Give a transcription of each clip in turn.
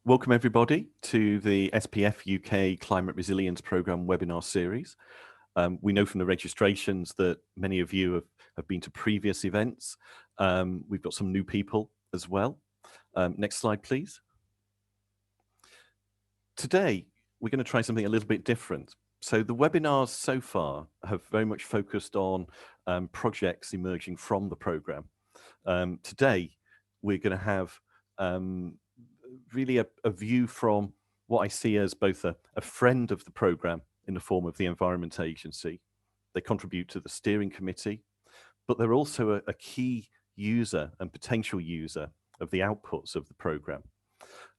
Welcome everybody to the SPF UK Climate Resilience Programme webinar series. We know from the registrations that many of you have been to previous events. We've got some new people as well. Next slide, please. Today, we're going to try something a little bit different. So the webinars so far have very much focused on projects emerging from the programme. Today, we're going to have really a view from what I see as both a friend of the programme in the form of the Environment Agency. They contribute to the steering committee, but they're also a key user and potential user of the outputs of the programme.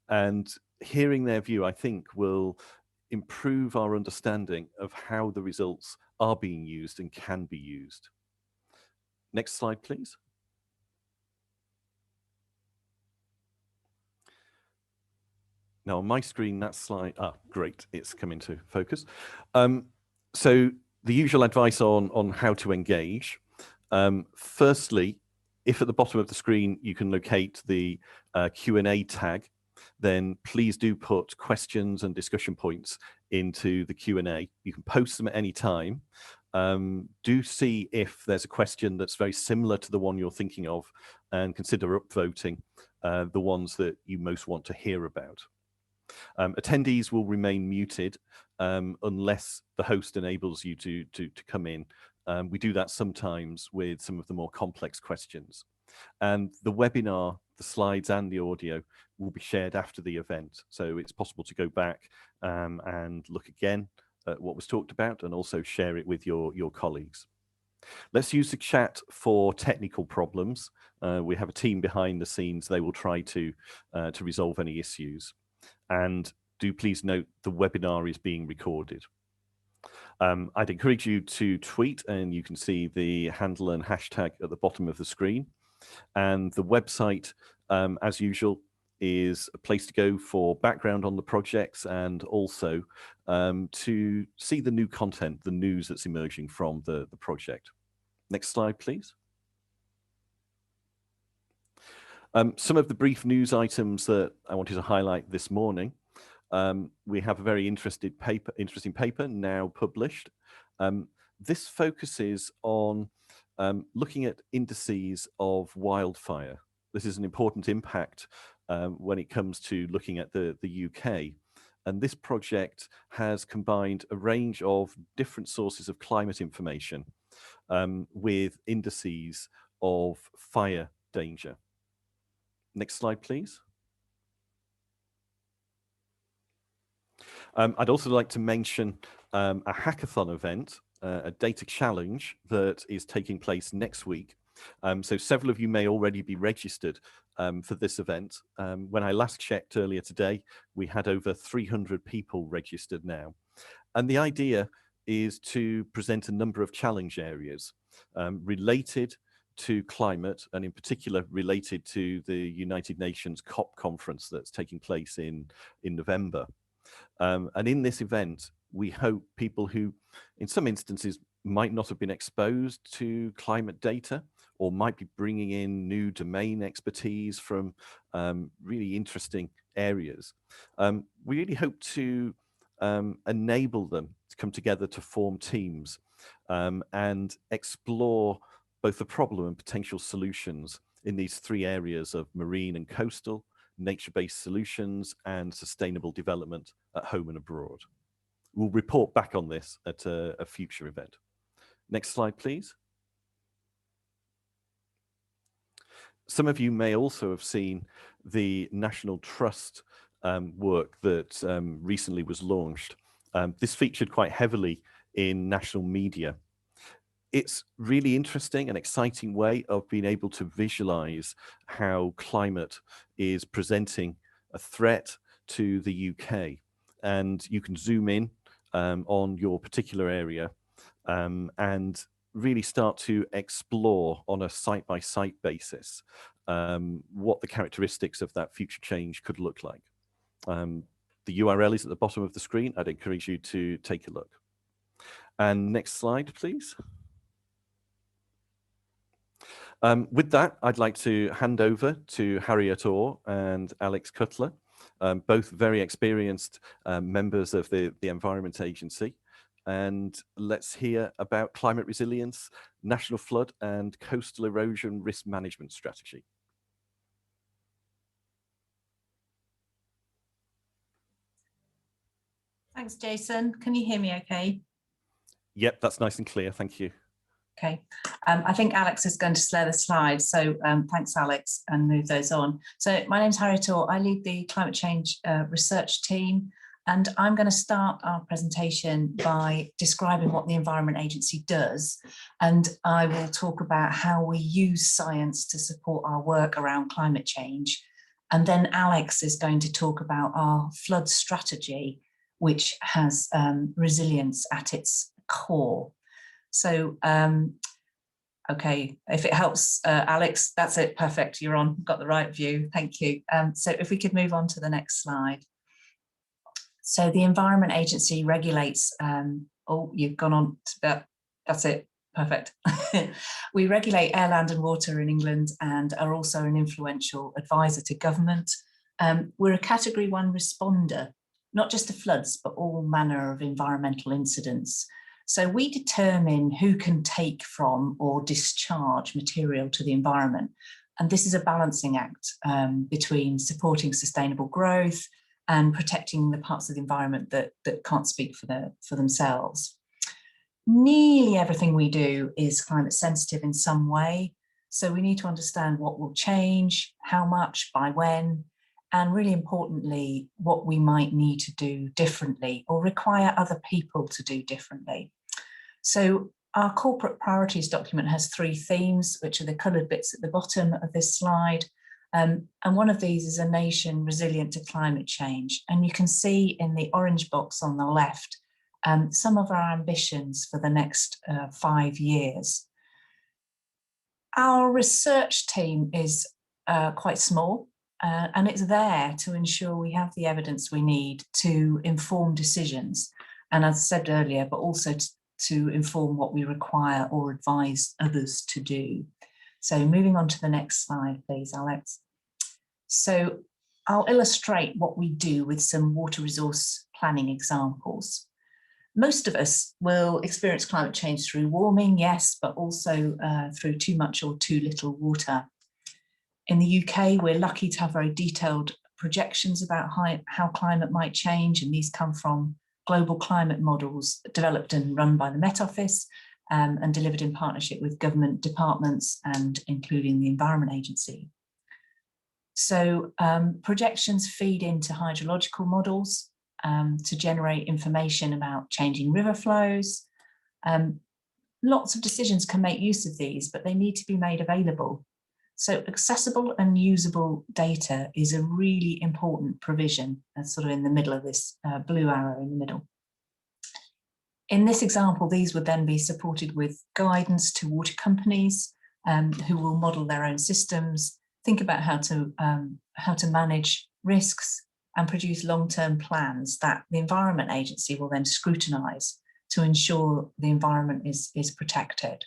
And hearing their view, I think, will improve our understanding of how the results are being used and can be used. Next slide, please. Now on my screen, that slide, great, it's come into focus. So the usual advice on how to engage. Firstly, if at the bottom of the screen you can locate the Q&A tag, then please do put questions and discussion points into the Q&A. You can post them at any time. Do see if there's a question that's very similar to the one you're thinking of and consider upvoting the ones that you most want to hear about. Attendees will remain muted unless the host enables you to come in. We do that sometimes with some of the more complex questions. And the webinar, the slides and the audio will be shared after the event. So it's possible to go back and look again at what was talked about and also share it with your colleagues. Let's use the chat for technical problems. We have a team behind the scenes. They will try to resolve any issues. And do please note the webinar is being recorded. I'd encourage you to tweet, and you can see the handle and hashtag at the bottom of the screen. And the website, as usual, is a place to go for background on the projects and also to see the new content, the news that's emerging from the project. Next slide, please. Some of the brief news items that I wanted to highlight this morning. We have a very interesting paper now published. This focuses on looking at indices of wildfire. This is an important impact when it comes to looking at the UK. And this project has combined a range of different sources of climate information with indices of fire danger. Next slide, please. I'd also like to mention a hackathon event, a data challenge that is taking place next week. So several of you may already be registered for this event. When I last checked earlier today, we had over 300 people registered now. And the idea is to present a number of challenge areas related to climate, and in particular related to the United Nations COP conference that's taking place in November. And in this event, we hope people who, in some instances, might not have been exposed to climate data or might be bringing in new domain expertise from really interesting areas. We really hope to enable them to come together to form teams and explore both the problem and potential solutions in these three areas of marine and coastal, nature-based solutions, and sustainable development at home and abroad. We'll report back on this at a future event. Next slide, please. Some of you may also have seen the National Trust work that recently was launched. This featured quite heavily in national media. It's really interesting and exciting way of being able to visualize how climate is presenting a threat to the UK. And you can zoom in on your particular area and really start to explore on a site-by-site basis what the characteristics of that future change could look like. The URL is at the bottom of the screen. I'd encourage you to take a look. And next slide, please. With that, I'd like to hand over to Harriet Orr and Alex Cutler, both very experienced members of the Environment Agency. And let's hear about climate resilience, national flood and coastal erosion risk management strategy. Thanks, Jason. Can you hear me okay? Yep, that's nice and clear. Thank you. Okay. I think Alex is going to share the slides. So thanks, Alex, and move those on. So my name's Harriet Orr. I lead the climate change research team. And I'm going to start our presentation by describing what the Environment Agency does. And I will talk about how we use science to support our work around climate change. And then Alex is going to talk about our flood strategy, which has resilience at its core. So, okay, if it helps, Alex, that's it, perfect, you're on, got the right view, thank you. So if we could move on to the next slide. So the Environment Agency regulates, oh, you've gone on to that, that's it, perfect. We regulate air, land and water in England and are also an influential advisor to government. We're a Category 1 responder, not just to floods, but all manner of environmental incidents. So we determine who can take from or discharge material to the environment. And this is a balancing act between supporting sustainable growth and protecting the parts of the environment that can't speak for themselves. Nearly everything we do is climate sensitive in some way. So we need to understand what will change, how much, by when, and really importantly, what we might need to do differently or require other people to do differently. So our corporate priorities document has 3 themes, which are the coloured bits at the bottom of this slide. And one of these is a nation resilient to climate change. And you can see in the orange box on the left, some of our ambitions for the next 5 years. Our research team is quite small, and it's there to ensure we have the evidence we need to inform decisions. And as I said earlier, but also to inform what we require or advise others to do. So moving on to the next slide, please, Alex. So I'll illustrate what we do with some water resource planning examples. Most of us will experience climate change through warming, yes, but also through too much or too little water. In the UK, we're lucky to have very detailed projections about how climate might change, and these come from global climate models developed and run by the Met Office and delivered in partnership with government departments and including the Environment Agency. So projections feed into hydrological models to generate information about changing river flows. Lots of decisions can make use of these, but they need to be made available. So accessible and usable data is a really important provision, sort of in the middle of this blue arrow in the middle. In this example, these would then be supported with guidance to water companies who will model their own systems, think about how to manage risks and produce long-term plans that the Environment Agency will then scrutinise to ensure the environment is protected.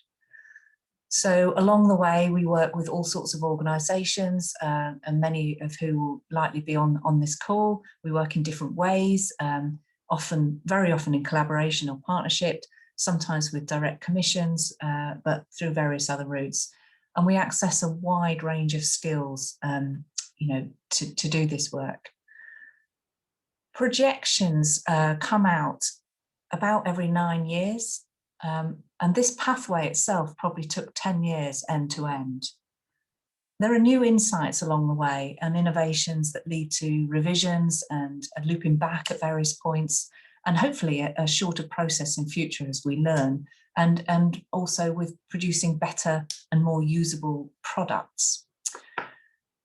So along the way, we work with all sorts of organisations and many of who will likely be on this call. We work in different ways, very often in collaboration or partnership, sometimes with direct commissions, but through various other routes. And we access a wide range of skills, to do this work. Projections come out about every 9 years. And this pathway itself probably took 10 years end to end. There are new insights along the way and innovations that lead to revisions and looping back at various points, and hopefully a shorter process in future as we learn, and also with producing better and more usable products.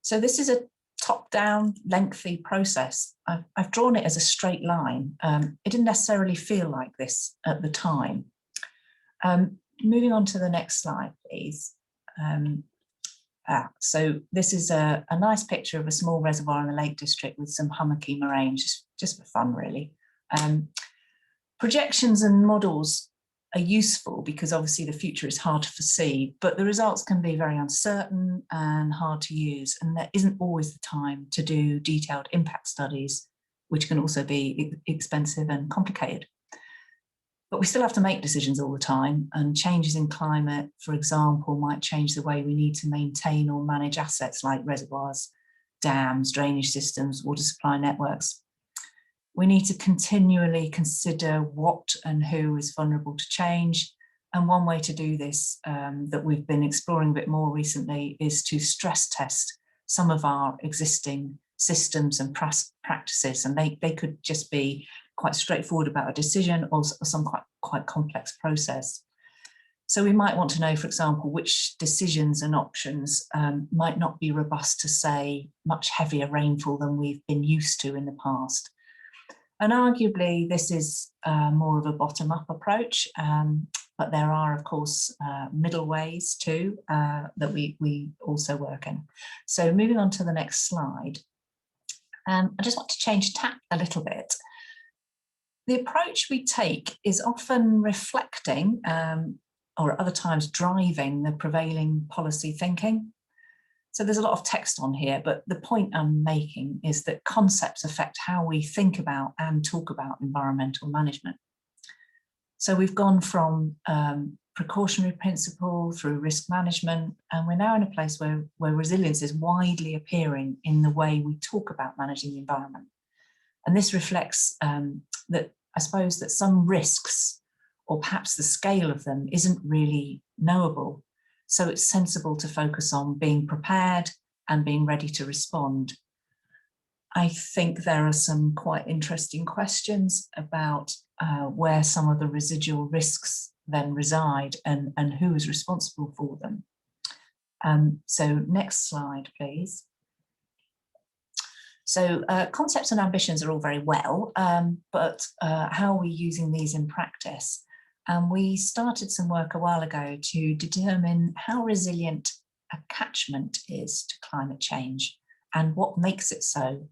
So this is a top-down, lengthy process. I've drawn it as a straight line. It didn't necessarily feel like this at the time. Moving on to the next slide, please. So this is a nice picture of a small reservoir in the Lake District with some hummocky moraines, just for fun, really. Projections and models are useful because obviously the future is hard to foresee, but the results can be very uncertain and hard to use, and there isn't always the time to do detailed impact studies, which can also be expensive and complicated. But we still have to make decisions all the time, and changes in climate, for example, might change the way we need to maintain or manage assets like reservoirs, dams, drainage systems, water supply networks. We need to continually consider what and who is vulnerable to change. And one way to do this that we've been exploring a bit more recently is to stress test some of our existing systems and practices. And they could just be quite straightforward about a decision or some quite complex process. So we might want to know, for example, which decisions and options might not be robust to, say, much heavier rainfall than we've been used to in the past. And arguably, this is more of a bottom-up approach, but there are, of course, middle ways too that we also work in. So moving on to the next slide, I just want to change tack a little bit. The approach we take is often reflecting, or at other times driving, the prevailing policy thinking. So there's a lot of text on here, but the point I'm making is that concepts affect how we think about and talk about environmental management. So we've gone from precautionary principle through risk management, and we're now in a place where resilience is widely appearing in the way we talk about managing the environment. And this reflects that, I suppose, that some risks, or perhaps the scale of them, isn't really knowable. So it's sensible to focus on being prepared and being ready to respond. I think there are some quite interesting questions about where some of the residual risks then reside and who is responsible for them. So next slide, please. So concepts and ambitions are all very well, but how are we using these in practice? And we started some work a while ago to determine how resilient a catchment is to climate change and what makes it so.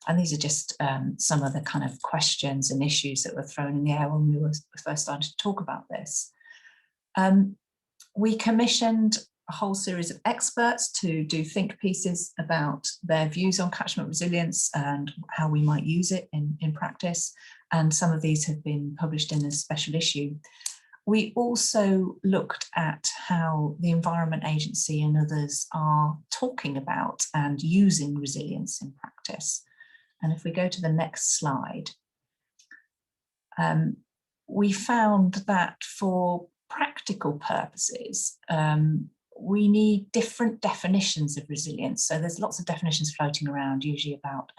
And these are just some of the kind of questions and issues that were thrown in the air when we were first starting to talk about this. We commissioned a whole series of experts to do think pieces about their views on catchment resilience and how we might use it in practice. And some of these have been published in a special issue. We also looked at how the Environment Agency and others are talking about and using resilience in practice. And if we go to the next slide, we found that for practical purposes, we need different definitions of resilience. So there's lots of definitions floating around, usually about,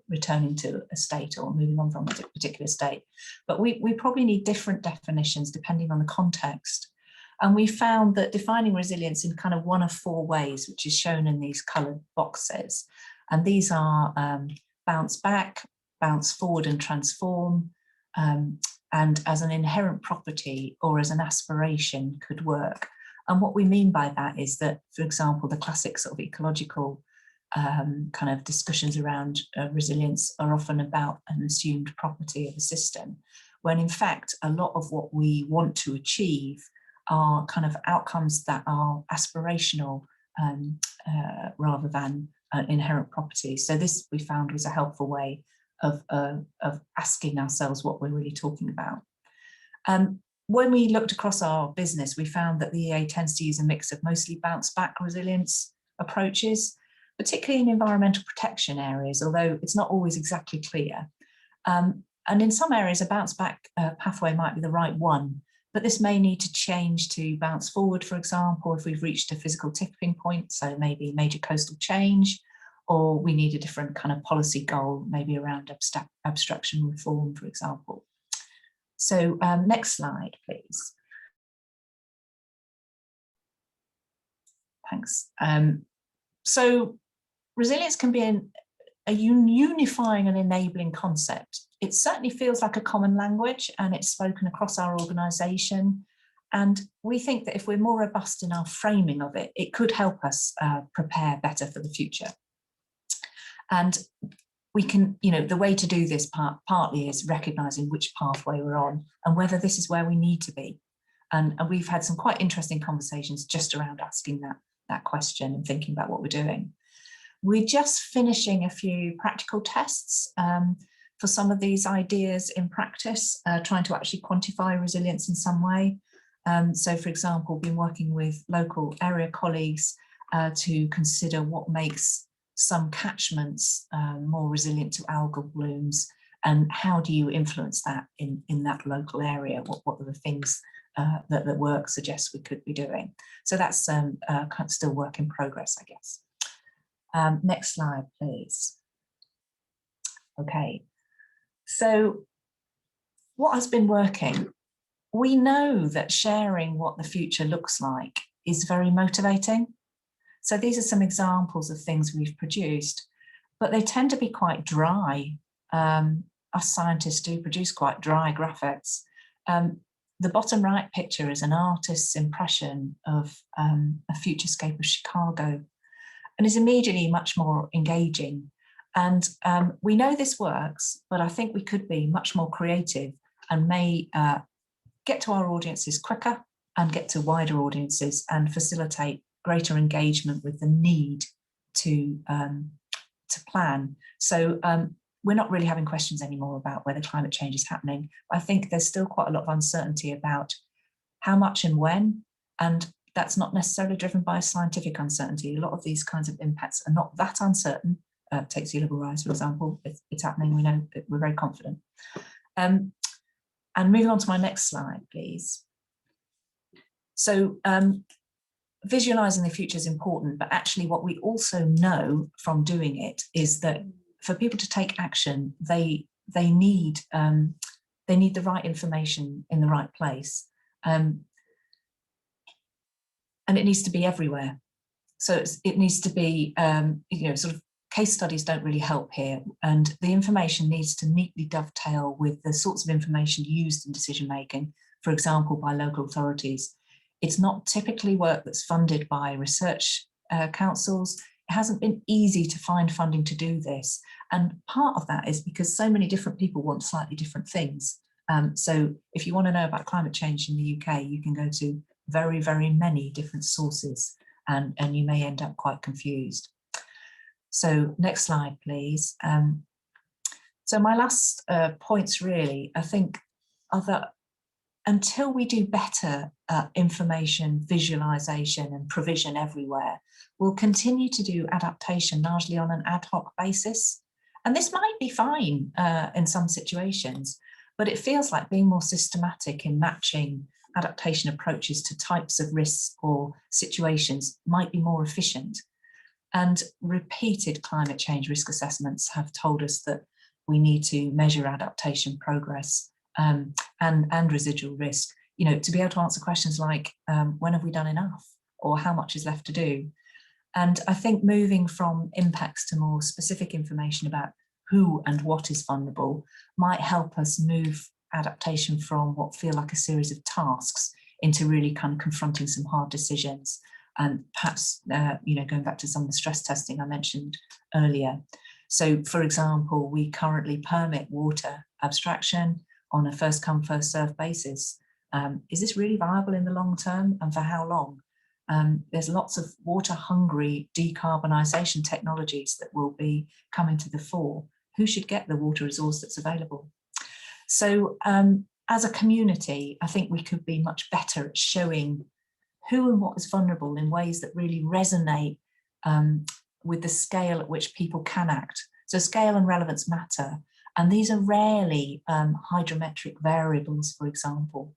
returning to a state or moving on from a particular state. But we probably need different definitions depending on the context. And we found that defining resilience in kind of one of four ways, which is shown in these coloured boxes. And these are bounce back, bounce forward and transform, and as an inherent property or as an aspiration could work. And what we mean by that is that, for example, the classic sort of ecological kind of discussions around resilience are often about an assumed property of a system, when in fact a lot of what we want to achieve are kind of outcomes that are aspirational rather than inherent property. So this we found was a helpful way of asking ourselves what we're really talking about. When we looked across our business, we found that the EA tends to use a mix of mostly bounce back resilience approaches, particularly in environmental protection areas, although it's not always exactly clear. And in some areas, a bounce back pathway might be the right one, but this may need to change to bounce forward, for example, if we've reached a physical tipping point, so maybe major coastal change, or we need a different kind of policy goal, maybe around obstruction reform, for example. So next slide, please. Thanks. So resilience can be a unifying and enabling concept. It certainly feels like a common language and it's spoken across our organisation. And we think that if we're more robust in our framing of it, it could help us prepare better for the future. And we can, you know, the way to do this partly is recognizing which pathway we're on and whether this is where we need to be. And we've had some quite interesting conversations just around asking that question and thinking about what we're doing. We're just finishing a few practical tests for some of these ideas in practice, trying to actually quantify resilience in some way. So, for example, been working with local area colleagues to consider what makes some catchments more resilient to algal blooms, and how do you influence that in that local area? What are the things that the work suggests we could be doing? So that's kind of still work in progress, I guess. Next slide, please. Okay, so what has been working? We know that sharing what the future looks like is very motivating. So these are some examples of things we've produced, but they tend to be quite dry. Us scientists do produce quite dry graphics. The bottom right picture is an artist's impression of a futurescape of Chicago, and is immediately much more engaging. And we know this works, but I think we could be much more creative and may get to our audiences quicker and get to wider audiences and facilitate greater engagement with the need to plan. So we're not really having questions anymore about whether climate change is happening. I think there's still quite a lot of uncertainty about how much and when, and that's not necessarily driven by scientific uncertainty. A lot of these kinds of impacts are not that uncertain. Take sea level rise, for example. It's happening, we know, we're very confident. And moving on to my next slide, please. So visualizing the future is important, but actually what we also know from doing it is that for people to take action, they need the right information in the right place. And it needs to be everywhere. So it needs to be, you know, sort of case studies don't really help here. And the information needs to neatly dovetail with the sorts of information used in decision making, for example, by local authorities. It's not typically work that's funded by research councils. It hasn't been easy to find funding to do this. And part of that is because so many different people want slightly different things. So if you want to know about climate change in the UK, you can go to very, very many different sources, and you may end up quite confused. So next slide, please. So my last points really, I think, are that until we do better information, visualization and provision everywhere, we'll continue to do adaptation largely on an ad hoc basis. And this might be fine in some situations, but it feels like being more systematic in matching adaptation approaches to types of risks or situations might be more efficient. And repeated climate change risk assessments have told us that we need to measure adaptation progress and residual risk, you know, to be able to answer questions like, when have we done enough, or how much is left to do? And I think moving from impacts to more specific information about who and what is vulnerable might help us move adaptation from what feel like a series of tasks into really kind of confronting some hard decisions. And perhaps, you know, going back to some of the stress testing I mentioned earlier. So, for example, we currently permit water abstraction on a first come, first served basis. Is this really viable in the long term, and for how long? There's lots of water hungry decarbonisation technologies that will be coming to the fore. Who should get the water resource that's available? So as a community, I think we could be much better at showing who and what is vulnerable in ways that really resonate with the scale at which people can act. So scale and relevance matter. And these are rarely hydrometric variables, for example.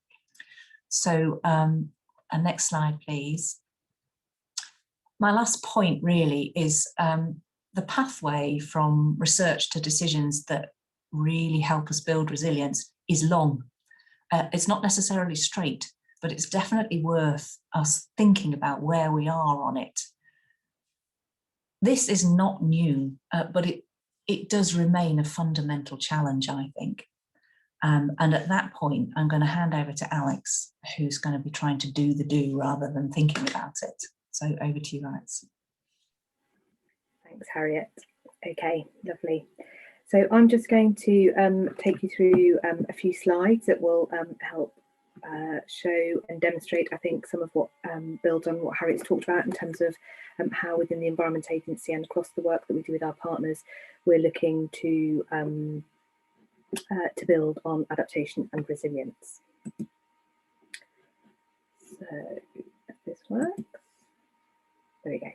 So next slide, please. My last point really is the pathway from research to decisions that really help us build resilience is long. It's not necessarily straight, but it's definitely worth us thinking about where we are on it. This is not new, but it does remain a fundamental challenge, I think. And at that point, I'm going to hand over to Alex, who's going to be trying to do the do rather than thinking about it. So over to you, Alex. Thanks, Harriet. Okay, lovely. So I'm just going to take you through a few slides that will help show and demonstrate, I think, some of what builds on what Harriet's talked about in terms of how within the Environment Agency and across the work that we do with our partners, we're looking to build on adaptation and resilience. So if this works, there we go.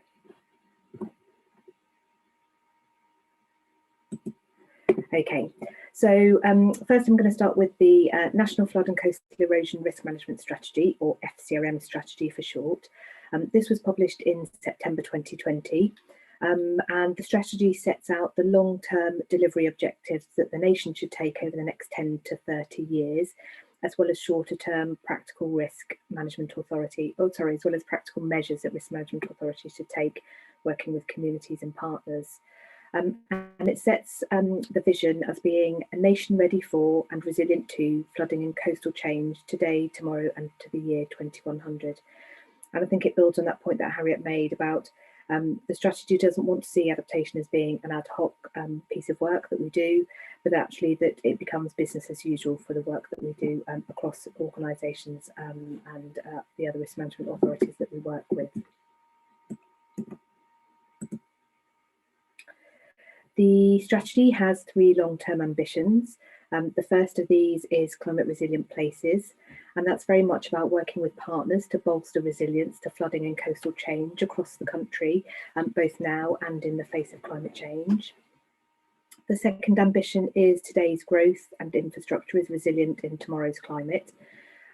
Okay, so first I'm going to start with the National Flood and Coastal Erosion Risk Management Strategy, or FCRM strategy for short. This was published in September 2020, and the strategy sets out the long-term delivery objectives that the nation should take over the next 10 to 30 years, as well as shorter-term practical risk management authority, as well as practical measures that risk management authority should take, working with communities and partners. And it sets the vision as being a nation ready for and resilient to flooding and coastal change today, tomorrow, and to the year 2100. And I think it builds on that point that Harriet made about the strategy doesn't want to see adaptation as being an ad hoc piece of work that we do, but actually that it becomes business as usual for the work that we do across organisations and the other risk management authorities that we work with. The strategy has 3 long-term ambitions. The first of these is climate resilient places, and that's very much about working with partners to bolster resilience to flooding and coastal change across the country, both now and in the face of climate change. The second ambition is today's growth and infrastructure is resilient in tomorrow's climate.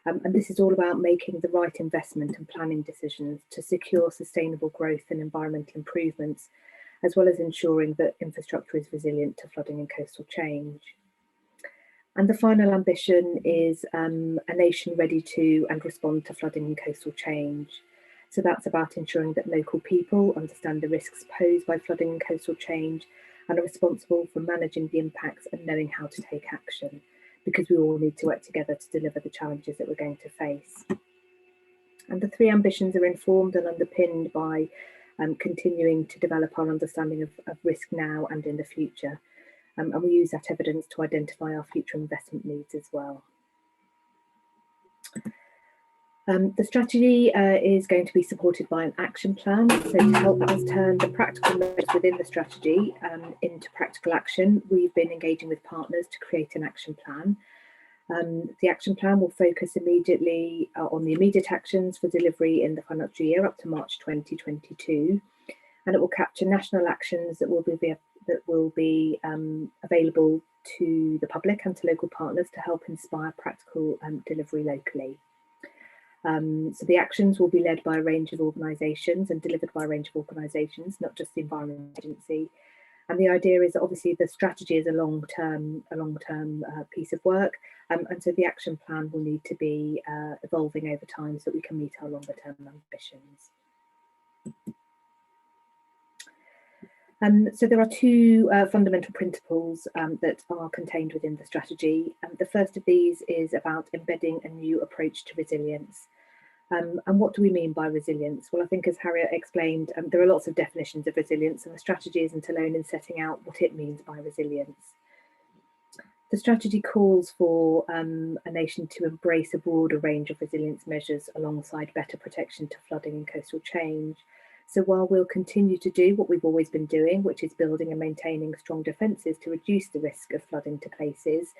And this is all about making the right investment and planning decisions to secure sustainable growth and environmental improvements, as well as ensuring that infrastructure is resilient to flooding and coastal change. And the final ambition is a nation ready to and respond to flooding and coastal change. So that's about ensuring that local people understand the risks posed by flooding and coastal change and are responsible for managing the impacts and knowing how to take action, because we all need to work together to deliver the challenges that we're going to face. And the 3 ambitions are informed and underpinned by continuing to develop our understanding of risk now and in the future. And we use that evidence to identify our future investment needs as well. The strategy is going to be supported by an action plan. So to help us turn the practical measures within the strategy into practical action, we've been engaging with partners to create an action plan. The action plan will focus immediately on the immediate actions for delivery in the financial year up to March 2022, and it will capture national actions that will be available to the public and to local partners to help inspire practical delivery locally. So the actions will be led by a range of organisations and delivered by a range of organisations, not just the Environment Agency. And the idea is that obviously the strategy is a long-term piece of work, and so the action plan will need to be evolving over time so that we can meet our longer-term ambitions. So there are 2 fundamental principles that are contained within the strategy. The first of these is about embedding a new approach to resilience. And what do we mean by resilience? Well, I think as Harriet explained, there are lots of definitions of resilience, and the strategy isn't alone in setting out what it means by resilience. The strategy calls for a nation to embrace a broader range of resilience measures alongside better protection to flooding and coastal change. So while we'll continue to do what we've always been doing, which is building and maintaining strong defences to reduce the risk of flooding to places,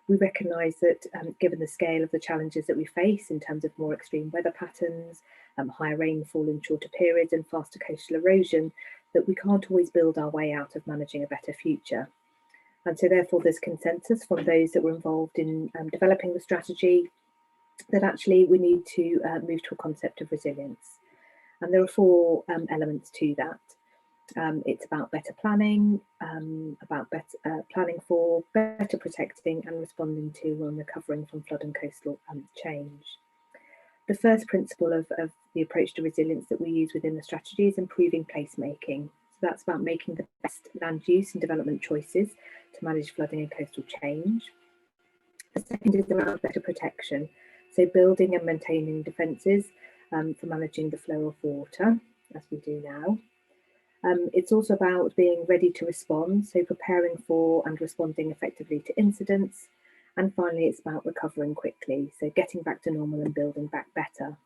we recognise that given the scale of the challenges that we face in terms of more extreme weather patterns, higher rainfall in shorter periods and faster coastal erosion, that we can't always build our way out of managing a better future. And so therefore there's consensus from those that were involved in developing the strategy that actually we need to move to a concept of resilience. And there are 4 elements to that. It's about better planning, about better planning for, better protecting and responding to and recovering from flood and coastal change. The first principle of the approach to resilience that we use within the strategy is improving placemaking. So that's about making the best land use and development choices to manage flooding and coastal change. The second is around better protection. So building and maintaining defences for managing the flow of water, as we do now. It's also about being ready to respond, so preparing for and responding effectively to incidents. And finally, it's about recovering quickly, so getting back to normal and building back better.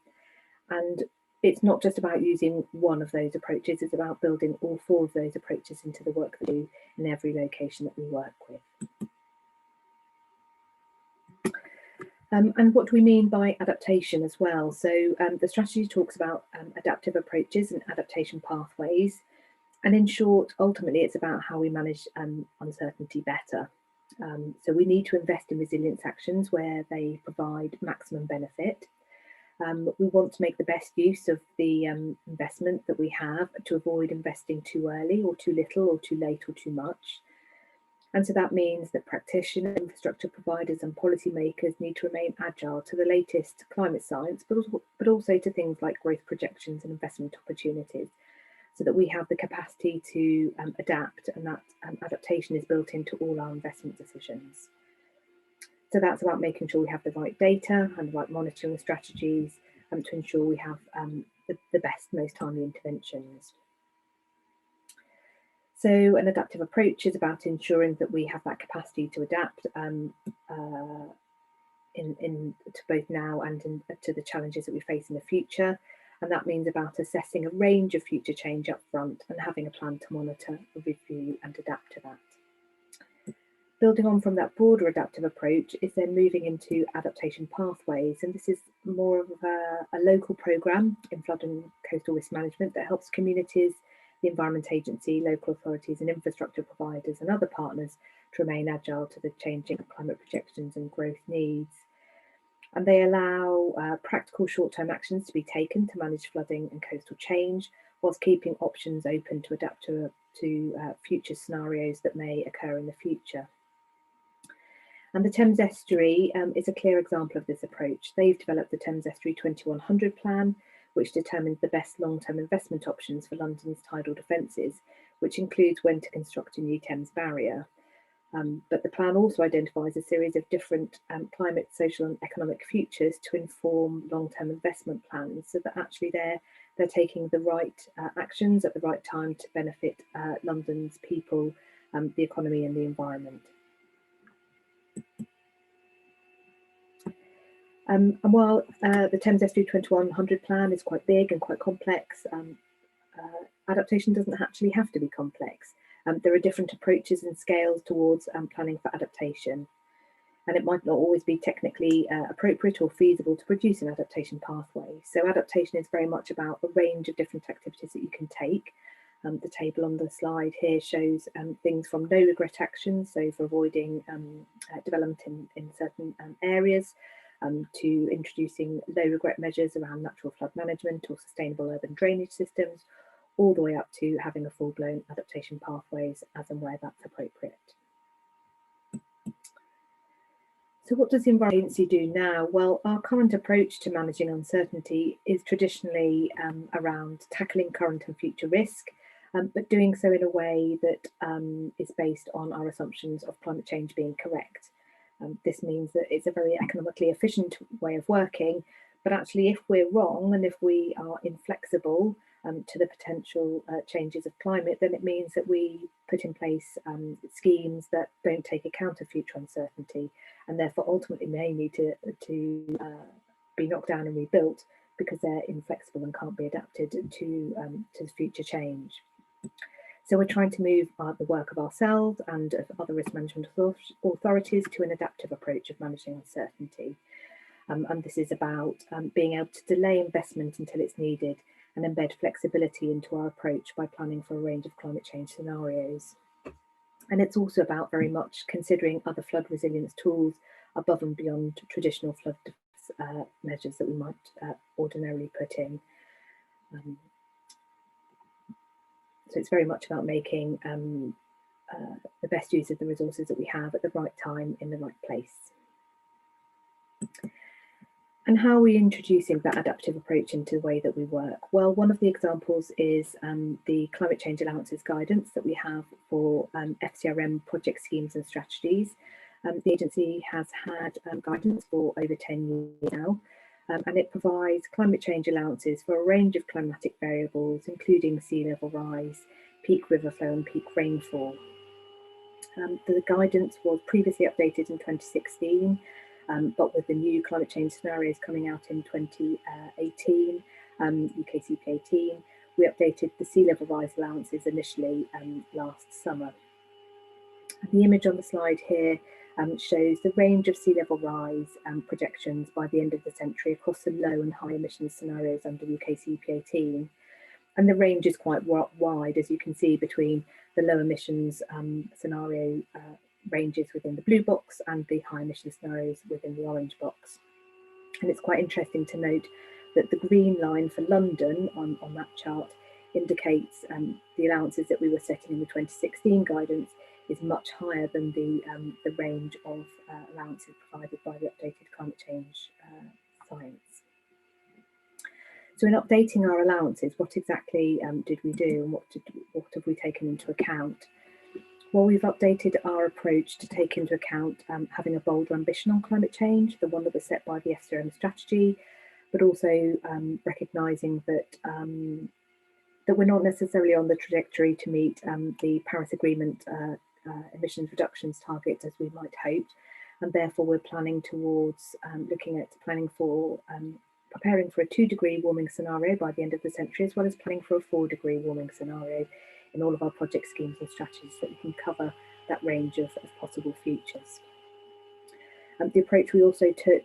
And it's not just about using one of those approaches, it's about building all four of those approaches into the work we do in every location that we work with. And what do we mean by adaptation as well? So the strategy talks about adaptive approaches and adaptation pathways. And in short, ultimately, it's about how we manage uncertainty better. So we need to invest in resilience actions where they provide maximum benefit. We want to make the best use of the investment that we have to avoid investing too early or too little or too late or too much. And so that means that practitioners, infrastructure providers and policymakers need to remain agile to the latest climate science, but also to things like growth projections and investment opportunities, so that we have the capacity to adapt, and that adaptation is built into all our investment decisions. So that's about making sure we have the right data and the right monitoring strategies to ensure we have the best, most timely interventions. So an adaptive approach is about ensuring that we have that capacity to adapt to both now and to the challenges that we face in the future. And that means about assessing a range of future change up front and having a plan to monitor, review and adapt to that. Building on from that broader adaptive approach is then moving into adaptation pathways. And this is more of a local programme in flood and coastal risk management that helps communities, the Environment Agency, local authorities and infrastructure providers and other partners to remain agile to the changing climate projections and growth needs. And they allow practical short-term actions to be taken to manage flooding and coastal change, whilst keeping options open to adapt to future scenarios that may occur in the future. And the Thames Estuary is a clear example of this approach. They've developed the Thames Estuary 2100 plan, which determines the best long-term investment options for London's tidal defences, which includes when to construct a new Thames barrier. But the plan also identifies a series of different climate, social and economic futures to inform long-term investment plans, so that actually they're taking the right actions at the right time to benefit London's people, the economy and the environment. And while the Thames Estuary 2100 plan is quite big and quite complex, adaptation doesn't actually have to be complex. There are different approaches and scales towards planning for adaptation, and it might not always be technically appropriate or feasible to produce an adaptation pathway. So adaptation is very much about a range of different activities that you can take. The table on the slide here shows things from no regret actions, so for avoiding development in certain areas, to introducing low regret measures around natural flood management or sustainable urban drainage systems, all the way up to having a full-blown adaptation pathways as and where that's appropriate. So what does the Environment Agency do now? Well, our current approach to managing uncertainty is traditionally around tackling current and future risk, but doing so in a way that is based on our assumptions of climate change being correct. This means that it's a very economically efficient way of working, but actually if we're wrong and if we are inflexible to the potential changes of climate, then it means that we put in place schemes that don't take account of future uncertainty and therefore ultimately may need to be knocked down and rebuilt because they're inflexible and can't be adapted to future change. So we're trying to move the work of ourselves and of other risk management authorities to an adaptive approach of managing uncertainty. And this is about being able to delay investment until it's needed and embed flexibility into our approach by planning for a range of climate change scenarios. And it's also about very much considering other flood resilience tools above and beyond traditional flood measures that we might ordinarily put in. So it's very much about making the best use of the resources that we have at the right time in the right place. And how are we introducing that adaptive approach into the way that we work? Well, one of the examples is the climate change allowances guidance that we have for FCRM project schemes and strategies. The agency has had guidance for over 10 years now, and it provides climate change allowances for a range of climatic variables, including sea level rise, peak river flow and peak rainfall. The guidance was previously updated in 2016, but with the new climate change scenarios coming out in 2018, UKCP 18, we updated the sea level rise allowances initially last summer. The image on the slide here shows the range of sea level rise projections by the end of the century across the low and high emissions scenarios under UKCP 18. And the range is quite wide, as you can see, between the low emissions scenario ranges within the blue box and the high emission scenarios within the orange box. And it's quite interesting to note that the green line for London on that chart indicates the allowances that we were setting in the 2016 guidance is much higher than the range of allowances provided by the updated climate change science. So in updating our allowances, what exactly did we do, and what have we taken into account? Well, we've updated our approach to take into account having a bolder ambition on climate change, the one that was set by the SRM strategy, but also recognising that that we're not necessarily on the trajectory to meet the Paris Agreement emissions reductions targets as we might hope, and therefore we're planning towards preparing for a 2-degree warming scenario by the end of the century, as well as planning for a 4-degree warming scenario in all of our project schemes and strategies, so that we can cover that range of possible futures. The approach we also took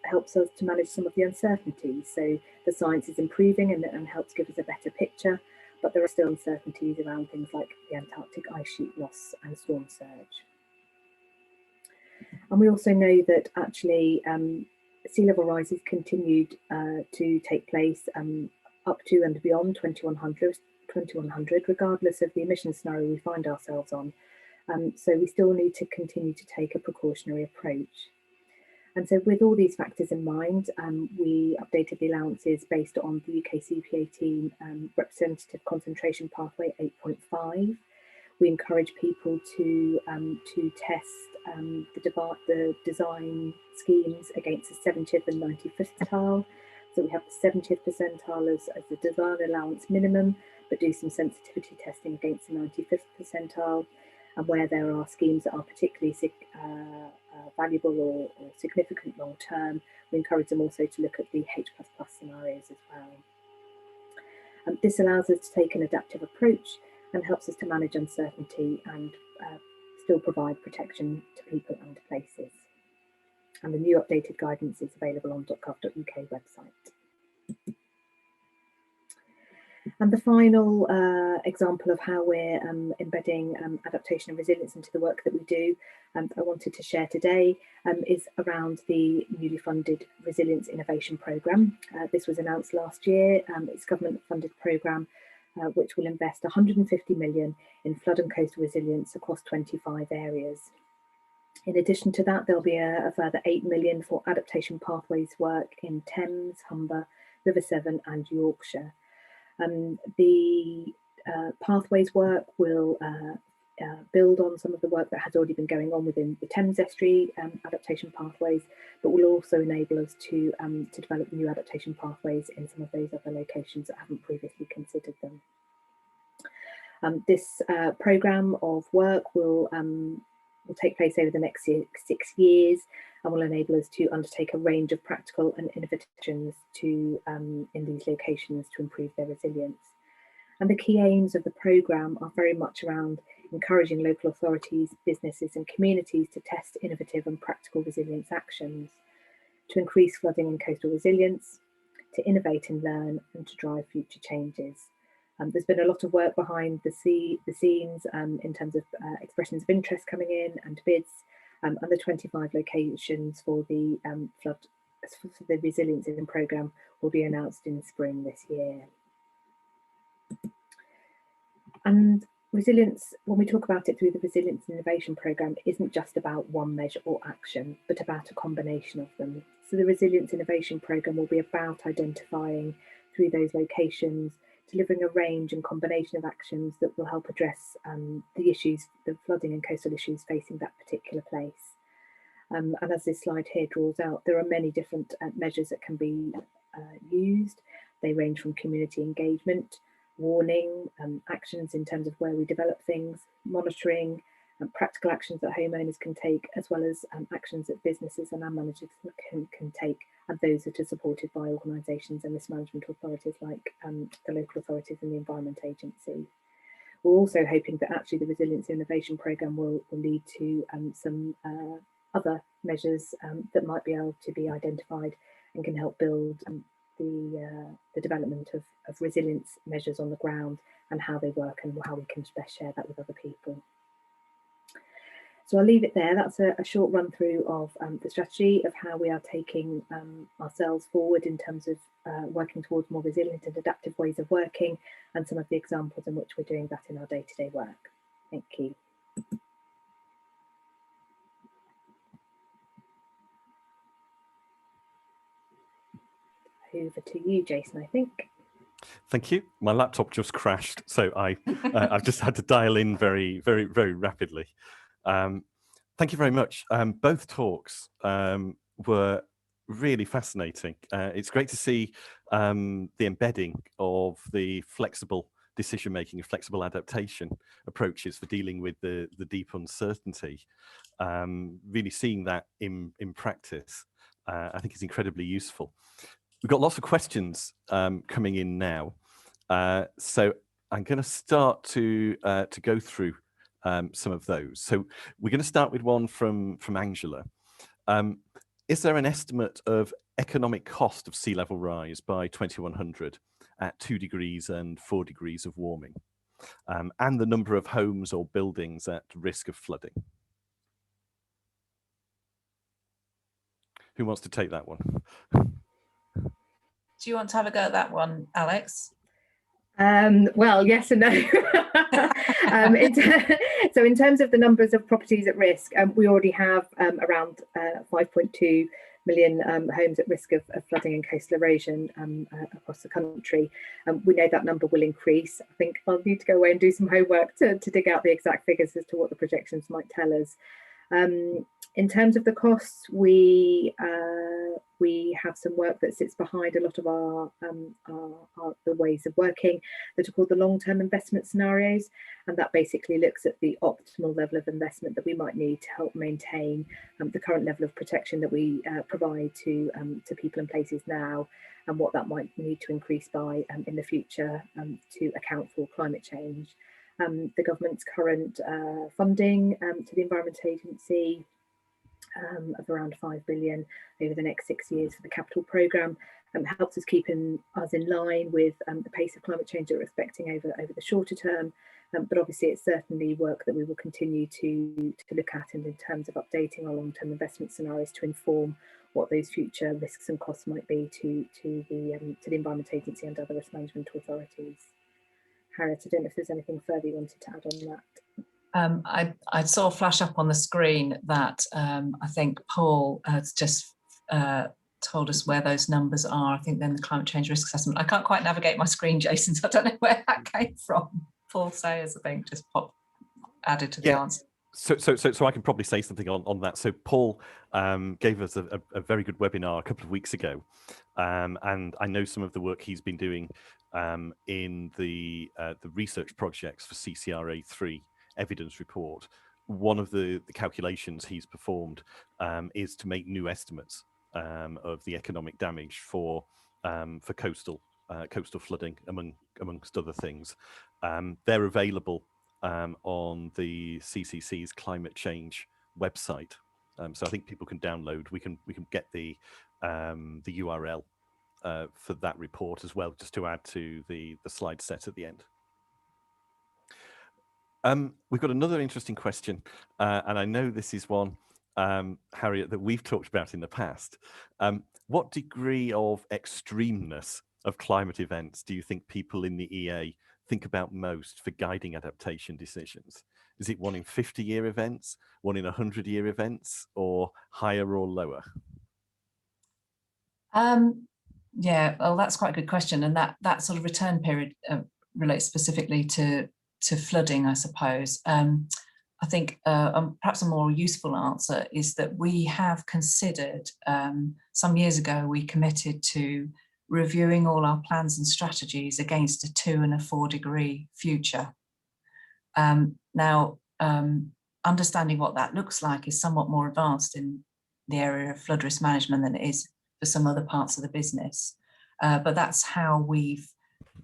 helps us to manage some of the uncertainties. So the science is improving and helps give us a better picture, but there are still uncertainties around things like the Antarctic ice sheet loss and storm surge. And we also know that actually sea level rises continued to take place up to and beyond 2100, regardless of the emission scenario we find ourselves on. So we still need to continue to take a precautionary approach. And so with all these factors in mind, we updated the allowances based on the UKCP 18 representative concentration pathway 8.5. We encourage people to test the design schemes against the 70th and 95th percentile. So we have the 70th percentile as the design allowance minimum, but do some sensitivity testing against the 95th percentile. And where there are schemes that are particularly valuable or significant long term, we encourage them also to look at the H++ scenarios as well. This allows us to take an adaptive approach and helps us to manage uncertainty and still provide protection to people and places. And the new updated guidance is available on .gov.uk website. And the final example of how we're embedding adaptation and resilience into the work that we do, I wanted to share today, is around the newly funded Resilience Innovation Programme. This was announced last year. It's a government-funded programme which will invest 150 million in flood and coastal resilience across 25 areas. In addition to that, there'll be a further 8 million for adaptation pathways work in Thames, Humber, River Severn and Yorkshire. The pathways work will build on some of the work that has already been going on within the Thames estuary adaptation pathways, but will also enable us to develop new adaptation pathways in some of those other locations that haven't previously considered them. This programme of work will take place over the next 6 years and will enable us to undertake a range of practical and innovative actions in these locations to improve their resilience. And the key aims of the programme are very much around encouraging local authorities, businesses and communities to test innovative and practical resilience actions, to increase flooding and coastal resilience, to innovate and learn, and to drive future changes. There's been a lot of work behind the scenes in terms of expressions of interest coming in and bids, and the 25 locations for the Resilience in programme will be announced in spring this year. And resilience, when we talk about it through the Resilience Innovation Programme, isn't just about one measure or action, but about a combination of them. So the Resilience Innovation Programme will be about identifying through those locations, delivering a range and combination of actions that will help address the issues, the flooding and coastal issues facing that particular place. And as this slide here draws out, there are many different measures that can be used. They range from community engagement, warning, actions in terms of where we develop things, monitoring, and practical actions that homeowners can take, as well as actions that businesses and land managers can take, and those that are supported by organisations and risk management authorities like the local authorities and the Environment Agency. We're also hoping that actually the Resilience Innovation Programme will lead to some other measures that might be able to be identified and can help build the development of resilience measures on the ground and how they work and how we can best share that with other people. So I'll leave it there. That's a short run through of the strategy of how we are taking ourselves forward in terms of working towards more resilient and adaptive ways of working, and some of the examples in which we're doing that in our day-to-day work. Thank you. Over to you, Jason, I think. Thank you. My laptop just crashed, so I've just had to dial in very rapidly. Thank you very much. Both talks were really fascinating. It's great to see the embedding of the flexible decision-making and flexible adaptation approaches for dealing with the deep uncertainty. Really seeing that in practice, I think is incredibly useful. We've got lots of questions coming in now, so I'm going to start to go through some of those. So we're going to start with one from Angela. Is there an estimate of economic cost of sea level rise by 2100 at 2 degrees and 4 degrees of warming, and the number of homes or buildings at risk of flooding? Who wants to take that one? Do you want to have a go at that one, Alex? Well, yes and no. So in terms of the numbers of properties at risk, we already have around 5.2 million homes at risk of flooding and coastal erosion across the country. We know that number will increase. I think I'll need to go away and do some homework to dig out the exact figures as to what the projections might tell us. In terms of the costs, we have some work that sits behind a lot of the ways of working that are called the long-term investment scenarios, and that basically looks at the optimal level of investment that we might need to help maintain the current level of protection that we provide to people and places now, and what that might need to increase by in the future to account for climate change. The government's current funding to the Environment Agency of around 5 billion over the next 6 years for the capital programme helps us keep us in line with the pace of climate change that we're expecting over the shorter term. But obviously it's certainly work that we will continue to look at, and in terms of updating our long-term investment scenarios to inform what those future risks and costs might be to the Environment Agency and other risk management authorities. Harriet, I don't know if there's anything further you wanted to add on that. I saw a flash up on the screen that I think Paul has just told us where those numbers are. I think then the climate change risk assessment. I can't quite navigate my screen, Jason, so I don't know where that came from. Paul Sayers, I think, just added to the answer. So I can probably say something on that. So Paul gave us a very good webinar a couple of weeks ago, and I know some of the work he's been doing in the research projects for CCRA3 evidence report. One of the calculations he's performed is to make new estimates of the economic damage for coastal flooding, amongst other things. They're available on the CCC's climate change website, so I think people can download. We can get the URL for that report as well, just to add to the slide set at the end. We've got another interesting question, and I know this is one, Harriet, that we've talked about in the past. What degree of extremeness of climate events do you think people in the EA think about most for guiding adaptation decisions? Is it 1 in 50-year events, 1 in 100-year events, or higher or lower? Yeah, well, that's quite a good question, and that sort of return period relates specifically to flooding, I suppose. I think perhaps a more useful answer is that we have considered, some years ago, we committed to reviewing all our plans and strategies against a 2 and a 4 degree future. Now, understanding what that looks like is somewhat more advanced in the area of flood risk management than it is for some other parts of the business. But that's how we've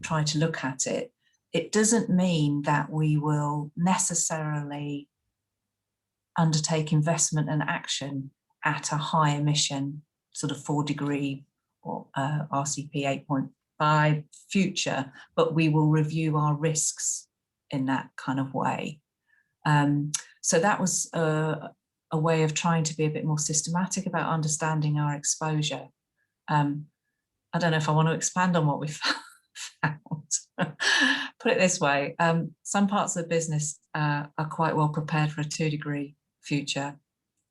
tried to look at it. It doesn't mean that we will necessarily undertake investment and action at a high emission, sort of 4 degree or RCP 8.5 future, but we will review our risks in that kind of way. So that was a way of trying to be a bit more systematic about understanding our exposure. I don't know if I want to expand on what we found. Put it this way, some parts of the business are quite well prepared for a 2 degree future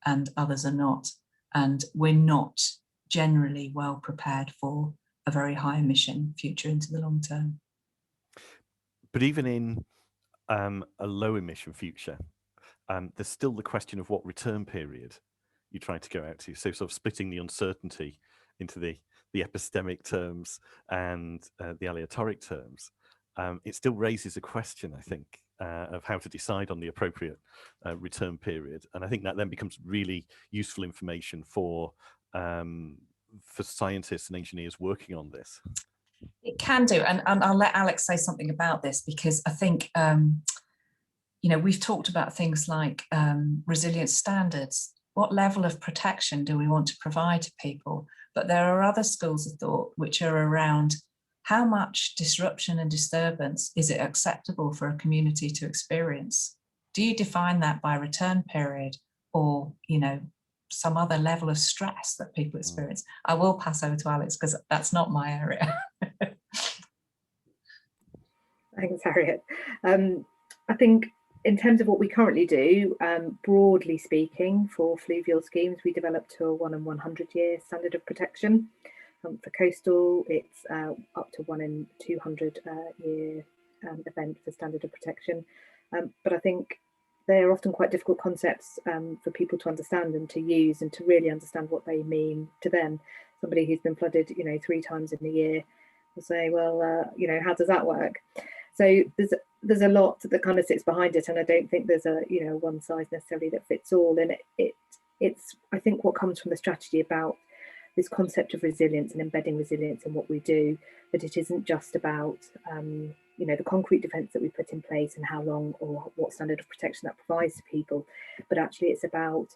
and others are not. And we're not generally well prepared for a very high emission future into the long term. But even in a low emission future, there's still the question of what return period you're trying to go out to. So sort of splitting the uncertainty into the epistemic terms and the aleatoric terms. It still raises a question, I think, of how to decide on the appropriate return period. And I think that then becomes really useful information for scientists and engineers working on this. It can do, and I'll let Alex say something about this, because I think, you know, we've talked about things like resilience standards. What level of protection do we want to provide to people? But there are other schools of thought which are around how much disruption and disturbance is it acceptable for a community to experience? Do you define that by return period or, you know, some other level of stress that people experience? I will pass over to Alex because that's not my area. Thanks, Harriet. I think in terms of what we currently do, broadly speaking, for fluvial schemes, we developed to a 1 in 100 year standard of protection. For coastal, it's up to 1 in 200 year event for standard of protection. But I think they're often quite difficult concepts for people to understand and to use and to really understand what they mean to them. Somebody who's been flooded, you know, 3 times in a year will say, well, you know, how does that work? So there's a lot that kind of sits behind it, and I don't think there's a, you know, one size necessarily that fits all. And it's I think what comes from the strategy about this concept of resilience and embedding resilience in what we do, that it isn't just about you know, the concrete defence that we put in place and how long or what standard of protection that provides to people, but actually it's about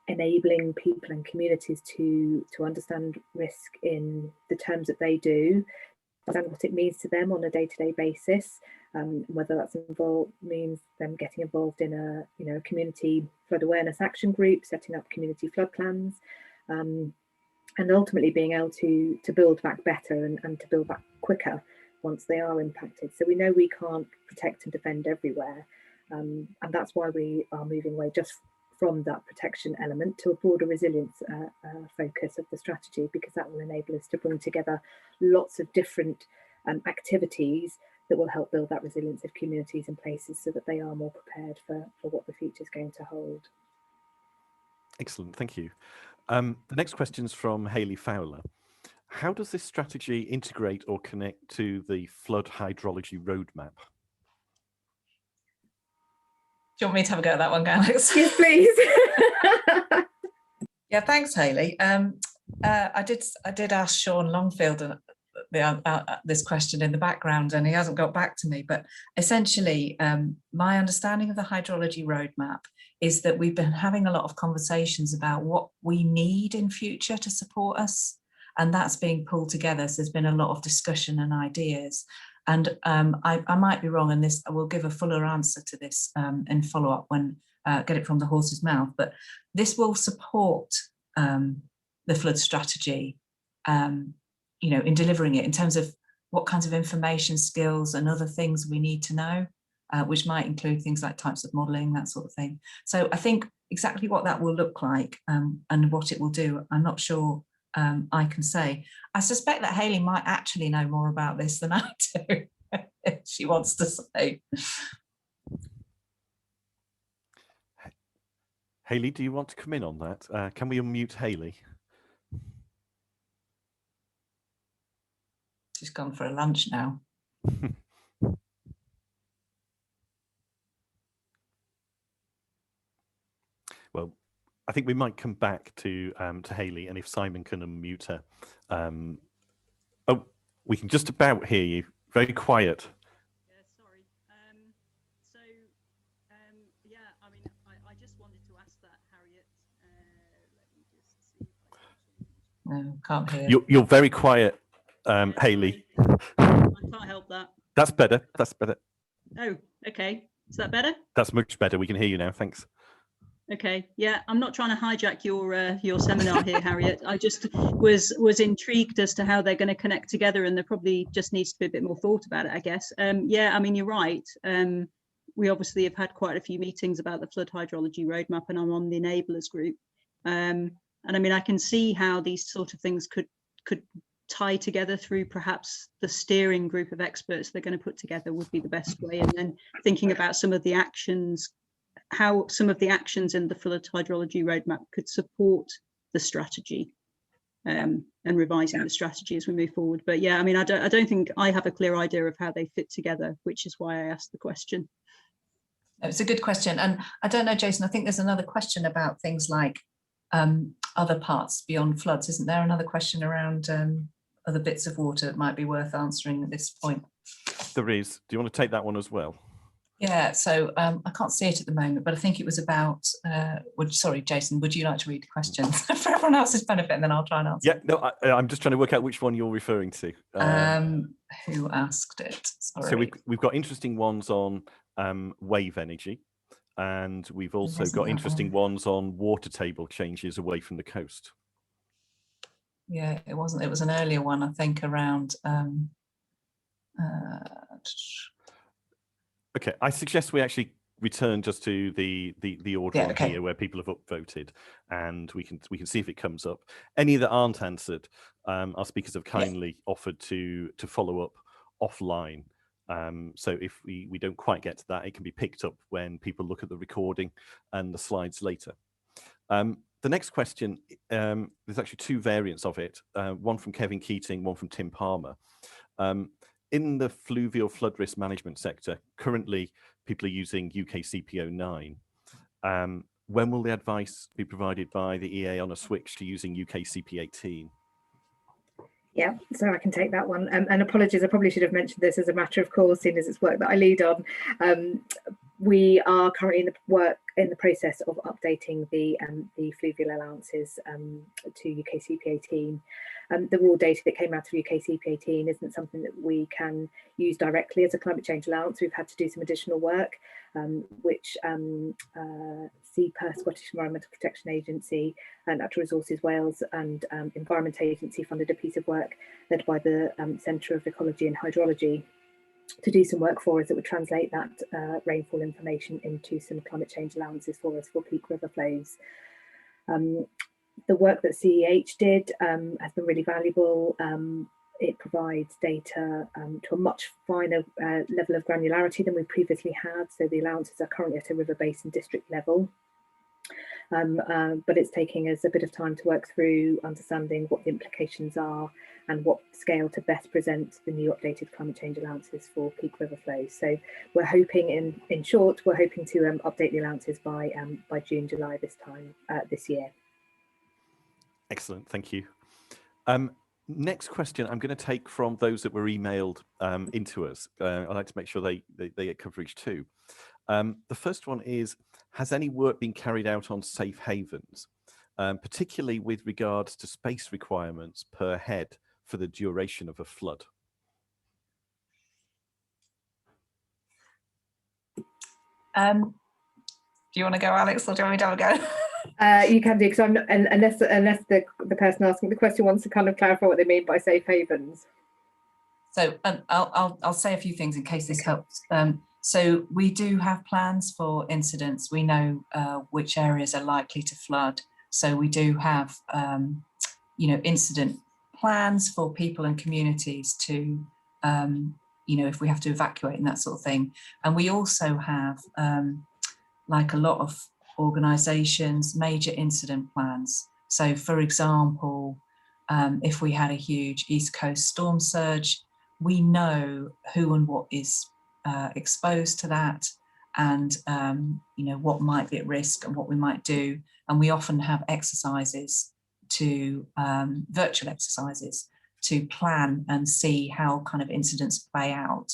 enabling people and communities to understand risk in the terms that they do, understand what it means to them on a day-to-day basis, whether that's means them getting involved in a, you know, community flood awareness action group, setting up community flood plans, and ultimately being able to build back better and to build back quicker once they are impacted. So we know we can't protect and defend everywhere, and that's why we are moving away just from that protection element to a broader resilience focus of the strategy, because that will enable us to bring together lots of different activities that will help build that resilience of communities and places so that they are more prepared for what the future is going to hold. Excellent, thank you. The next question is from Hayley Fowler. How does this strategy integrate or connect to the flood hydrology roadmap? Do you want me to have a go at that one, Alex? Yes, please. Yeah, thanks, Hayley. I did ask Sean Longfield this question in the background, and he hasn't got back to me. But essentially, my understanding of the hydrology roadmap is that we've been having a lot of conversations about what we need in future to support us, and that's being pulled together. So there's been a lot of discussion and ideas. And I might be wrong, and this I will give a fuller answer to this in follow-up when get it from the horse's mouth. But this will support the flood strategy, you know, in delivering it in terms of what kinds of information, skills, and other things we need to know, which might include things like types of modelling, that sort of thing. So I think exactly what that will look like and what it will do, I'm not sure I can say. I suspect that Hayley might actually know more about this than I do, if she wants to say. Hayley, do you want to come in on that? Can we unmute Hayley? gone for a lunch now. Well, I think we might come back to Hayley, and if Simon can unmute her. Oh, we can just about hear you. Very quiet. Yeah, sorry. Yeah, I mean, I just wanted to ask that, Harriet. Let me just see if I can change. No, can't hear. You're very quiet, Hayley. I can't help that. That's better. That's better. Oh, okay. Is that better? That's much better. We can hear you now. Thanks. Okay. Yeah, I'm not trying to hijack your seminar here, Harriet. I just was intrigued as to how they're going to connect together, and there probably just needs to be a bit more thought about it, I guess. Yeah, I mean, you're right. We obviously have had quite a few meetings about the flood hydrology roadmap, and I'm on the enablers group. And I mean, I can see how these sort of things could tie together through perhaps the steering group of experts they're going to put together would be the best way. And then thinking about some of the actions, how some of the actions in the flood hydrology roadmap could support the strategy, and revising the strategy as we move forward. But yeah, I mean, I don't think I have a clear idea of how they fit together, which is why I asked the question. It's a good question. And I don't know, Jason, I think there's another question about things like other parts beyond floods. Isn't there another question around other bits of water that might be worth answering at this point? There is. Do you want to take that one as well? Yeah, so I can't see it at the moment, but I think it was about, sorry, Jason, would you like to read the questions for everyone else's benefit, and then I'll try and answer? Yeah, no, I'm just trying to work out which one you're referring to. Who asked it? Sorry. So we've got interesting ones on wave energy, and we've also got interesting ones on water table changes away from the coast. Yeah, it wasn't. It was an earlier one, I think, around. Okay, I suggest we actually return just to the order on here where people have upvoted, and we can see if it comes up. Any that aren't answered, our speakers have kindly offered to follow up offline. So if we don't quite get to that, it can be picked up when people look at the recording and the slides later. The next question, there's actually two variants of it, one from Kevin Keating, one from Tim Palmer. In the fluvial flood risk management sector, currently people are using UK CP09. When will the advice be provided by the EA on a switch to using UK CP18? Yeah, so I can take that one. And apologies, I probably should have mentioned this as a matter of course, seeing as it's work that I lead on. We are currently in the process of updating the fluvial allowances to UK CP18. The raw data that came out of UK CP18 isn't something that we can use directly as a climate change allowance. We've had to do some additional work, which CPER, Scottish Environmental Protection Agency, and Natural Resources Wales and Environment Agency funded a piece of work led by the Centre of Ecology and Hydrology to do some work for us that would translate that rainfall information into some climate change allowances for us for peak river flows. The work that CEH did has been really valuable. It provides data to a much finer level of granularity than we previously had. So the allowances are currently at a river basin district level. But it's taking us a bit of time to work through understanding what the implications are and what scale to best present the new updated climate change allowances for peak river flows. So we're hoping, in short, we're hoping to update the allowances by June, July this year. Excellent, thank you. Next question I'm going to take from those that were emailed into us. I'd like to make sure they get coverage too. The first one is, has any work been carried out on safe havens, particularly with regards to space requirements per head for the duration of a flood? Do you want to go, Alex, or do you want me to have a go? You can do, because I'm not, unless the person asking the question wants to kind of clarify what they mean by safe havens. So I'll say a few things in case this helps. So we do have plans for incidents. We know which areas are likely to flood. So we do have, incident plans for people and communities to, if we have to evacuate and that sort of thing. And we also have, like a lot of organisations, major incident plans. So for example, if we had a huge East Coast storm surge, we know who and what is exposed to that, and you know, what might be at risk and what we might do. And we often have exercises to virtual exercises to plan and see how kind of incidents play out.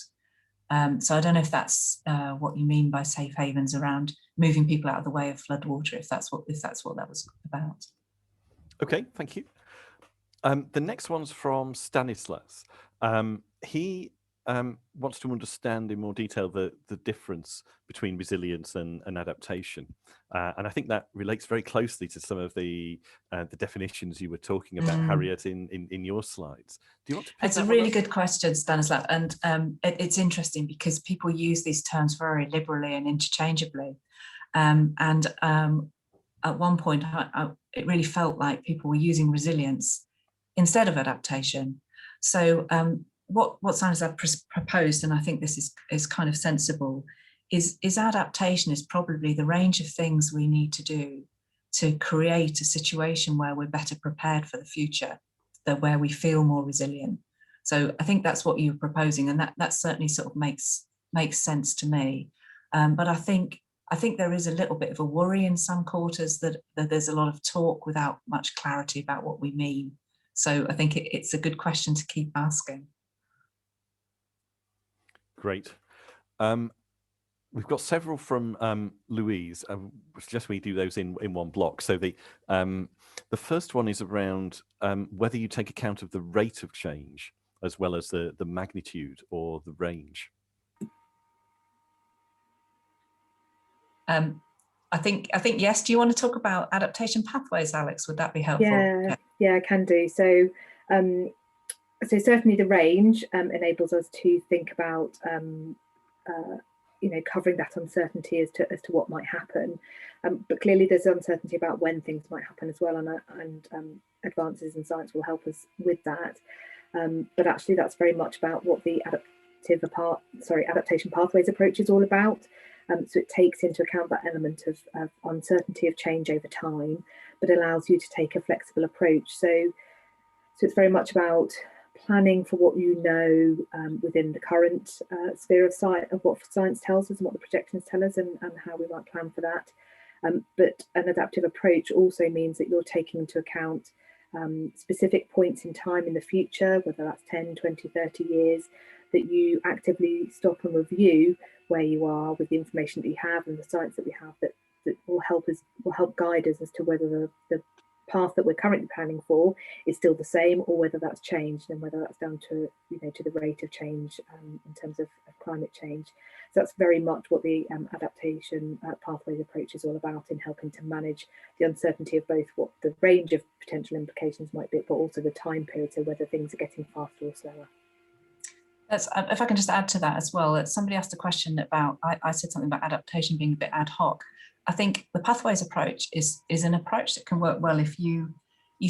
So I don't know if that's what you mean by safe havens around moving people out of the way of floodwater, if that's what that was about. Okay, thank you. The next one's from Stanislas. He wants to understand in more detail the difference between resilience and adaptation. And I think that relates very closely to some of the definitions you were talking about, Harriet, in your slides. Do you want to pick It's a really good question, Stanislav, and it's interesting because people use these terms very liberally and interchangeably. At one point, it really felt like people were using resilience instead of adaptation. So what Stanislav proposed, and I think this is kind of sensible, is adaptation is probably the range of things we need to do to create a situation where we're better prepared for the future, where we feel more resilient. So I think that's what you're proposing, and that certainly sort of makes sense to me. But I think there is a little bit of a worry in some quarters that there's a lot of talk without much clarity about what we mean. So I think it's a good question to keep asking. Great. We've got several from Louise. I suggest we do those in one block. So the first one is around whether you take account of the rate of change as well as the magnitude or the range. I think yes. Do you want to talk about adaptation pathways, Alex? Would that be helpful? Yeah, I can do. So so certainly the range enables us to think about you know, covering that uncertainty as to what might happen, but clearly there's uncertainty about when things might happen as well, and advances in science will help us with that. But actually, that's very much about what the adaptation pathways approach is all about. So it takes into account that element of uncertainty of change over time, but allows you to take a flexible approach. So it's very much about planning for what you know within the current sphere of what science tells us and what the projections tell us, and how we might plan for that. But an adaptive approach also means that you're taking into account specific points in time in the future, whether that's 10, 20, 30 years, that you actively stop and review where you are with the information that you have and the science that we have, that will help guide us as to whether the path that we're currently planning for is still the same, or whether that's changed, and whether that's down to, you know, to the rate of change in terms of climate change. So that's very much what the adaptation pathways approach is all about, in helping to manage the uncertainty of both what the range of potential implications might be, but also the time period, so whether things are getting faster or slower. If I can just add to that as well, somebody asked a question about, I said something about adaptation being a bit ad hoc. I think the pathways approach is an approach that can work well if you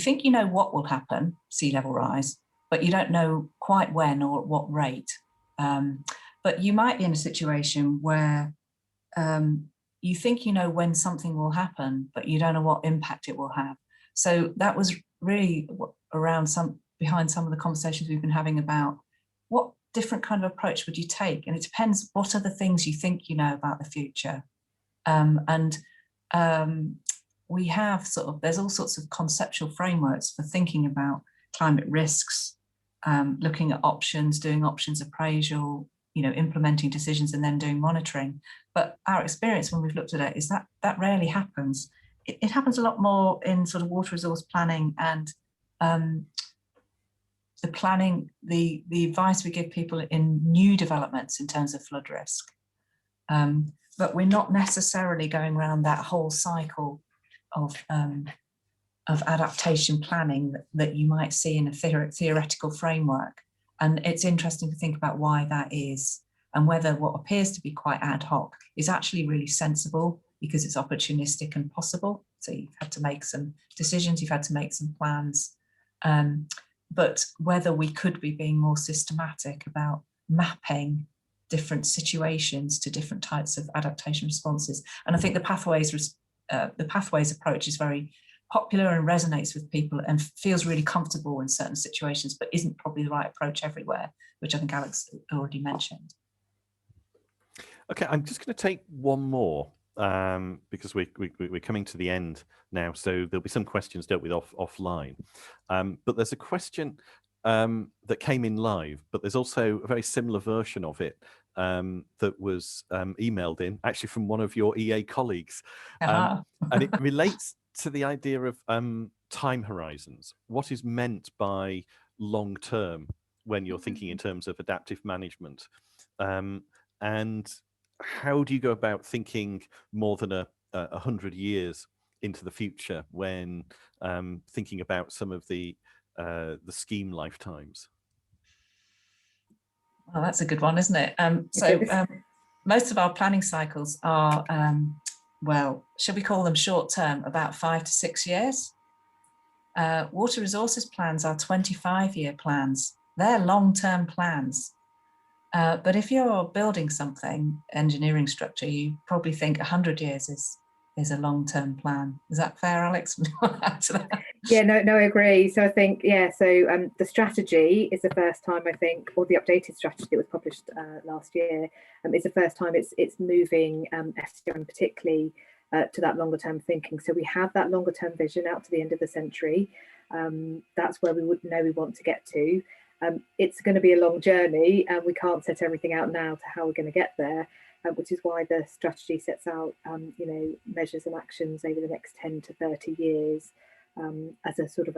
think you know what will happen, sea level rise, but you don't know quite when or at what rate. But you might be in a situation where you think you know when something will happen, but you don't know what impact it will have. So that was really behind some of the conversations we've been having about what different kind of approach would you take? And it depends, what are the things you think you know about the future? We have there's all sorts of conceptual frameworks for thinking about climate risks, looking at options, doing options appraisal, you know, implementing decisions and then doing monitoring. But our experience when we've looked at it is that rarely happens. It happens a lot more in sort of water resource planning and the advice we give people in new developments in terms of flood risk. But we're not necessarily going around that whole cycle of adaptation planning that you might see in a theoretical framework. And it's interesting to think about why that is, and whether what appears to be quite ad hoc is actually really sensible because it's opportunistic and possible. So you've had to make some decisions, you've had to make some plans, but whether we could be being more systematic about mapping different situations to different types of adaptation responses. And I think the pathways approach is very popular and resonates with people and feels really comfortable in certain situations, but isn't probably the right approach everywhere, which I think Alex already mentioned. Okay, I'm just going to take one more because we're coming to the end now, so there'll be some questions dealt with offline. But there's a question that came in live, but there's also a very similar version of it that was emailed in, actually from one of your EA colleagues. And it relates to the idea of time horizons. What is meant by long term when you're thinking in terms of adaptive management? And how do you go about thinking more than 100 years into the future when thinking about some of the scheme lifetimes? Well, that's a good one, isn't it? Most of our planning cycles are, well, should we call them short term, about 5 to 6 years? Water resources plans are 25-year plans. They're long-term plans. But if you're building something, engineering structure, you probably think 100 years is a long-term plan. Is that fair, Alex? Yeah, no, I agree. So I think, yeah, so the strategy is the first time, I think, or the updated strategy that was published last year, is the first time it's moving SDM particularly to that longer term thinking. So we have that longer term vision out to the end of the century. That's where we would know we want to get to. It's going to be a long journey, and we can't set everything out now to how we're going to get there, which is why the strategy sets out, measures and actions over the next 10 to 30 years as a sort of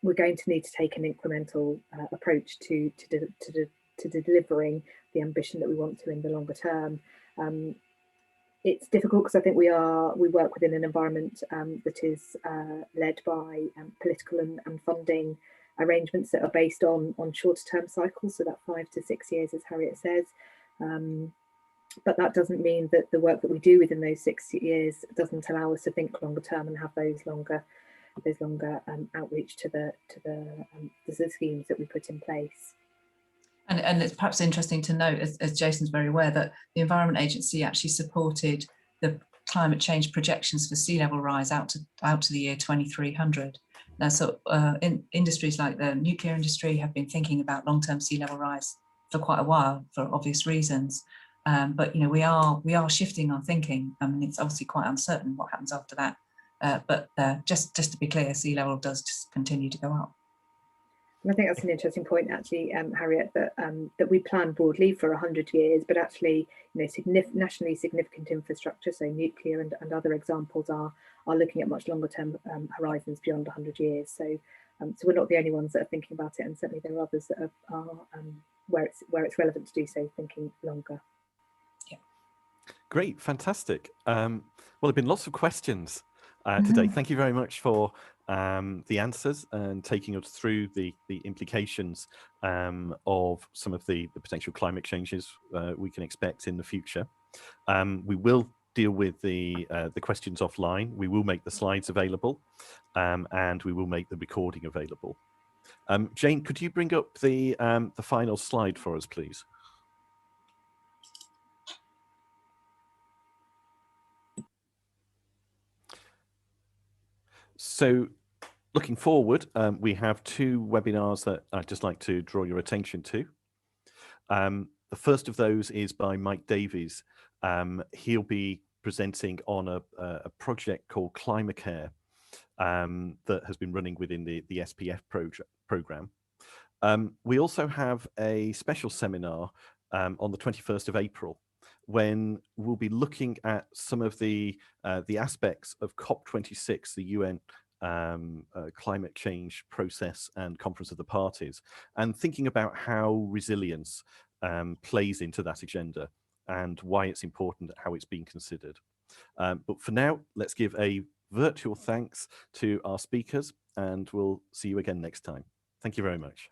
we're going to need to take an incremental approach to delivering the ambition that we want to in the longer term. It's difficult because I think we work within an environment that is led by political and funding arrangements that are based on shorter term cycles, so that 5 to 6 years, as Harriet says. But that doesn't mean that the work that we do within those 6 years doesn't allow us to think longer term and have those longer outreach to the schemes that we put in place. And it's perhaps interesting to note, as Jason's very aware, that the Environment Agency actually supported the climate change projections for sea level rise out to the year 2300. Now, so in industries like the nuclear industry have been thinking about long-term sea level rise for quite a while for obvious reasons. But we are shifting our thinking. I mean, it's obviously quite uncertain what happens after that. But just to be clear, sea level does just continue to go up. And I think that's an interesting point, actually, Harriet, that we plan broadly for 100 years, but actually, nationally significant infrastructure, so nuclear and other examples are looking at much longer term horizons beyond 100 years. So we're not the only ones that are thinking about it, and certainly there are others that are where it's relevant to do so, thinking longer. Yeah. Great, fantastic. Well, there've been lots of questions today. Thank you very much for the answers and taking us through the implications of some of the potential climate changes we can expect in the future. We will deal with the questions offline. We will make the slides available, and we will make the recording available. Jane, could you bring up the final slide for us, please? So looking forward, we have 2 webinars that I'd just like to draw your attention to. The first of those is by Mike Davies. He'll be presenting on a project called Climacare that has been running within the SPF program. We also have a special seminar on the 21st of April, when we'll be looking at some of the aspects of COP26, the UN climate change process and Conference of the Parties, and thinking about how resilience plays into that agenda and why it's important, how it's being considered. But for now, let's give a virtual thanks to our speakers, and we'll see you again next time. Thank you very much.